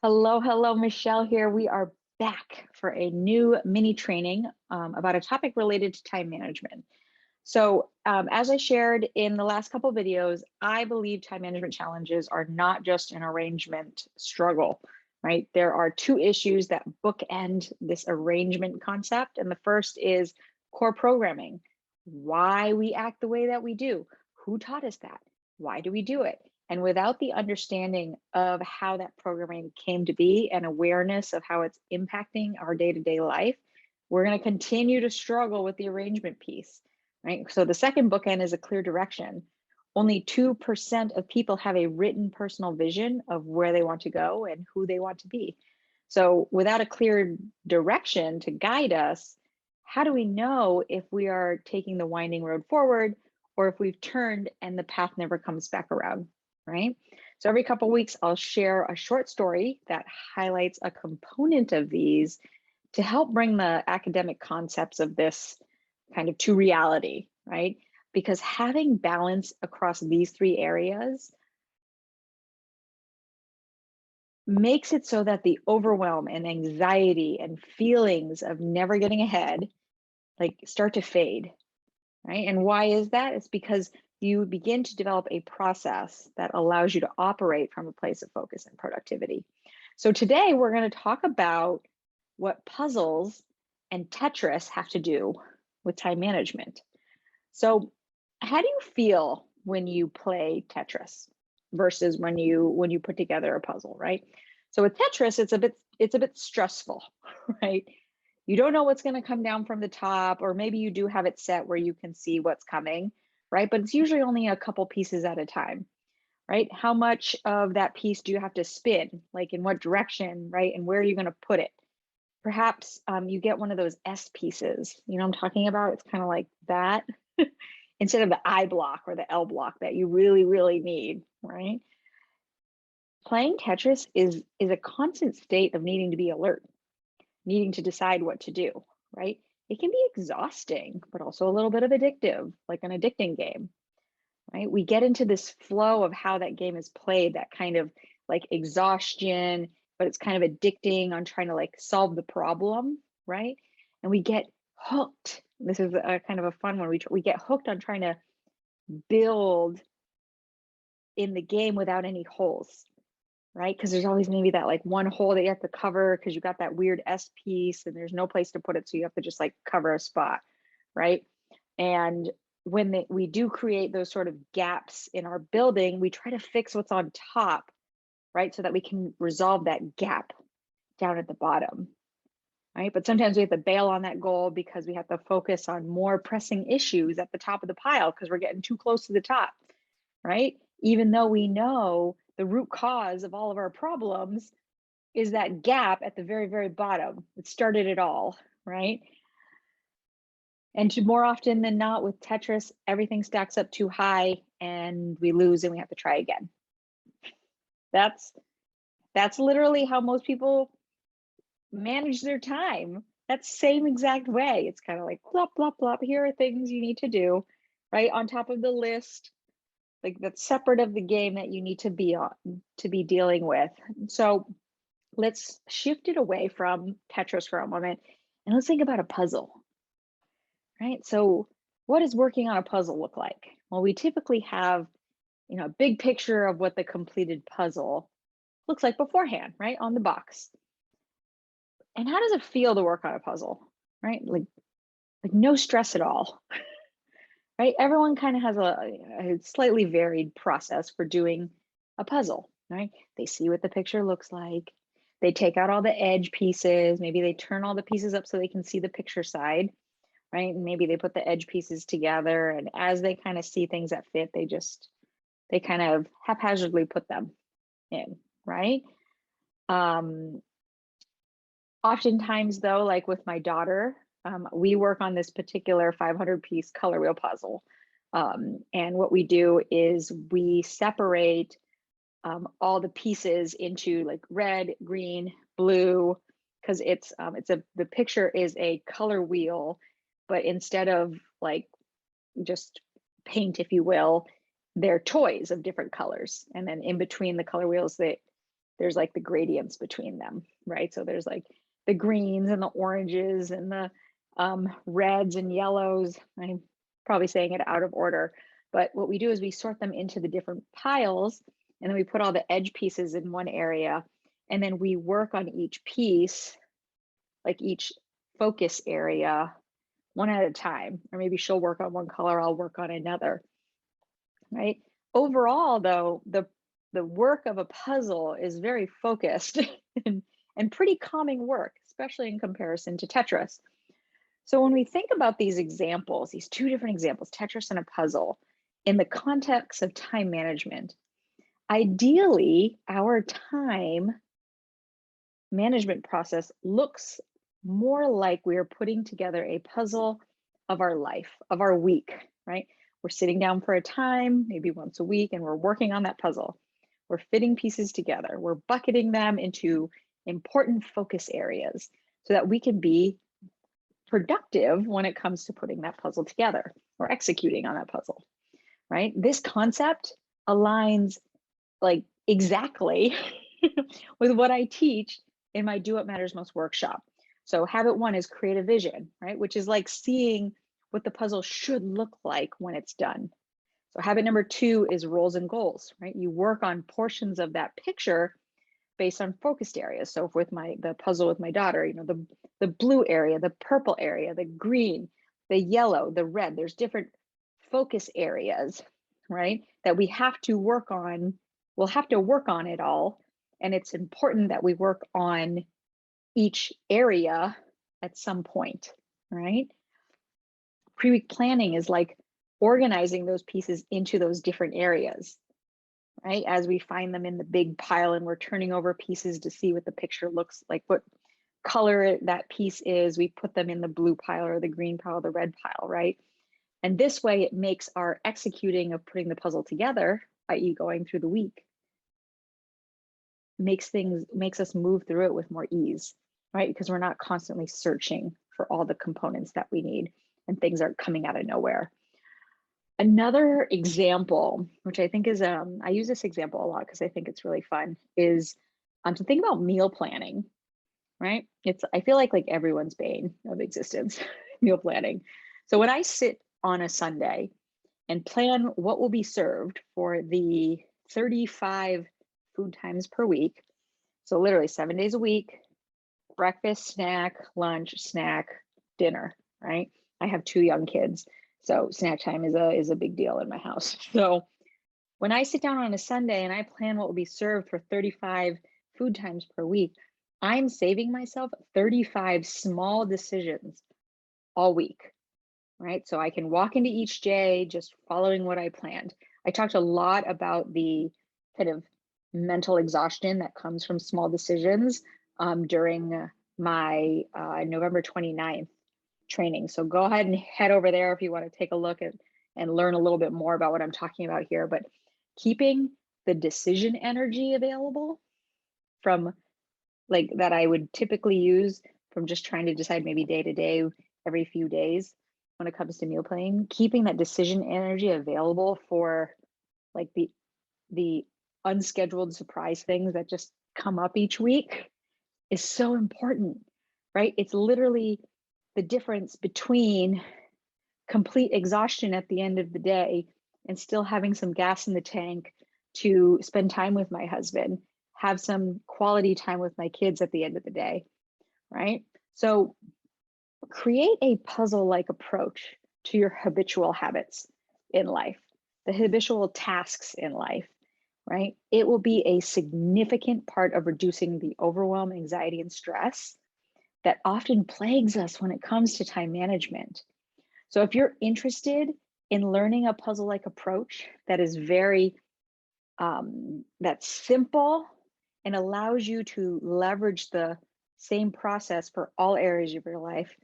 Hello, hello, Michelle here. We are back for a new mini training about a topic related to time management. As I shared in the last couple of videos, I believe time management challenges are not just an arrangement struggle, right? There are two issues that bookend this arrangement concept. And the first is core programming, why we act the way that we do. Who taught us that? Why do we do it? And without the understanding of how that programming came to be and awareness of how it's impacting our day-to-day life, we're going to continue to struggle with the arrangement piece, right? So the second bookend is a clear direction. Only 2% of people have a written personal vision of where they want to go and who they want to be. So without a clear direction to guide us, how do we know if we are taking the winding road forward or if we've turned and the path never comes back around, right? So every couple of weeks, I'll share a short story that highlights a component of these to help bring the academic concepts of this kind of to reality, right? Because having balance across these three areas makes it so that the overwhelm and anxiety and feelings of never getting ahead like start to fade, right? And why is that? It's because you begin to develop a process that allows you to operate from a place of focus and productivity. So today we're going to talk about what puzzles and Tetris have to do with time management. So how do you feel when you play Tetris versus when you put together a puzzle, right? So with Tetris, it's a bit stressful, right? You don't know what's going to come down from the top, or maybe you do have it set where you can see what's coming, right? But it's usually only a couple pieces at a time, right? How much of that piece do you have to spin? Like in what direction, right? And where are you going to put it? Perhaps you get one of those S pieces. You know what I'm talking about? It's kind of like that instead of the I block or the L block that you really, really need, right? Playing Tetris is a constant state of needing to be alert, needing to decide what to do, right? It can be exhausting, but also a little bit of addictive, like an addicting game, right? We get into this flow of how that game is played, that kind of like exhaustion, but it's kind of addicting on trying to like solve the problem, right? And we get hooked. This is a kind of a fun one. We get hooked on trying to build in the game without any holes, right? Because there's always maybe that like one hole that you have to cover because you got that weird S piece and there's no place to put it. So you have to just like cover a spot, right? And when we do create those sort of gaps in our building, we try to fix what's on top, right? So that we can resolve that gap down at the bottom, right? But sometimes we have to bail on that goal because we have to focus on more pressing issues at the top of the pile because we're getting too close to the top, right? Even though we know the root cause of all of our problems is that gap at the very, very bottom. It started it all, right? And more often than not with Tetris, everything stacks up too high and we lose and we have to try again. That's literally how most people manage their time. That same exact way. It's kind of like plop, plop, plop. Here are things you need to do, right? On top of the list, like that's separate of the game that you need to be on, to be dealing with. So let's shift it away from Tetris for a moment and let's think about a puzzle, right? So what does working on a puzzle look like? Well, we typically have, a big picture of what the completed puzzle looks like beforehand, right? On the box. And how does it feel to work on a puzzle, right? Like no stress at all, right? Everyone kind of has a slightly varied process for doing a puzzle, right? They see what the picture looks like. They take out all the edge pieces. Maybe they turn all the pieces up so they can see the picture side, right? And maybe they put the edge pieces together. And as they kind of see things that fit, they kind of haphazardly put them in, right? Oftentimes though, like with my daughter, we work on this particular 500 piece color wheel puzzle. And what we do is we separate all the pieces into like red, green, blue, because the picture is a color wheel, but instead of like just paint, if you will, they're toys of different colors. And then in between the color wheels, there's like the gradients between them, right? So there's like the greens and the oranges and the reds and yellows. I'm probably saying it out of order, but what we do is we sort them into the different piles, and then we put all the edge pieces in one area, and then we work on each piece, like each focus area, one at a time. Or maybe she'll work on one color, I'll work on another, right? Overall, though, the work of a puzzle is very focused and, and pretty calming work, especially in comparison to Tetris. So when we think about these examples, these two different examples, Tetris and a puzzle, in the context of time management, ideally, our time management process looks more like we are putting together a puzzle of our life, of our week, right? We're sitting down for a time, maybe once a week, and we're working on that puzzle. We're fitting pieces together. We're bucketing them into important focus areas so that we can be productive when it comes to putting that puzzle together or executing on that puzzle, right? This concept aligns like exactly with what I teach in my Do What Matters Most workshop. So habit one is create a vision, right? Which is like seeing what the puzzle should look like when it's done. So habit number two is roles and goals, right? You work on portions of that picture based on focused areas. So if with the puzzle with my daughter, the blue area, the purple area, the green, the yellow, the red, there's different focus areas, right? That we have to work on. We'll have to work on it all. And it's important that we work on each area at some point, right? Pre-week planning is like organizing those pieces into those different areas, right? As we find them in the big pile and we're turning over pieces to see what the picture looks like, what color that piece is, we put them in the blue pile or the green pile, or the red pile, right? And this way it makes our executing of putting the puzzle together, i.e. going through the week, makes us move through it with more ease, right? Because we're not constantly searching for all the components that we need and things are coming out of nowhere. Another example, which I think is, I use this example a lot because I think it's really fun, is to think about meal planning, right? I feel like everyone's bane of existence, meal planning. So when I sit on a Sunday and plan what will be served for the 35 food times per week, so literally 7 days a week, breakfast, snack, lunch, snack, dinner, right? I have 2 young kids, so snack time is a big deal in my house. So when I sit down on a Sunday and I plan what will be served for 35 food times per week, I'm saving myself 35 small decisions all week, right? So I can walk into each day just following what I planned. I talked a lot about the kind of mental exhaustion that comes from small decisions during my November 29th training. So go ahead and head over there if you want to take a look at and learn a little bit more about what I'm talking about here. But keeping the decision energy available from that I would typically use from just trying to decide maybe day to day every few days when it comes to meal planning, keeping that decision energy available for the unscheduled surprise things that just come up each week is so important, right? It's literally the difference between complete exhaustion at the end of the day and still having some gas in the tank to spend time with my husband, have some quality time with my kids at the end of the day, right? So create a puzzle-like approach to your habitual habits in life, the habitual tasks in life, right? It will be a significant part of reducing the overwhelm, anxiety, and stress that often plagues us when it comes to time management. So if you're interested in learning a puzzle-like approach that is that's simple and allows you to leverage the same process for all areas of your life,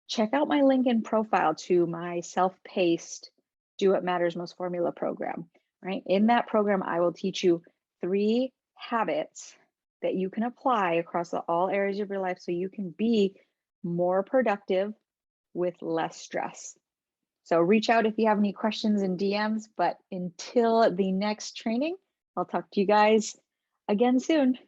check out my link in profile to my self-paced Do What Matters Most formula program, right? In that program, I will teach you 3 habits that you can apply across all areas of your life so you can be more productive with less stress. So reach out if you have any questions in DMs, but until the next training, I'll talk to you guys again soon.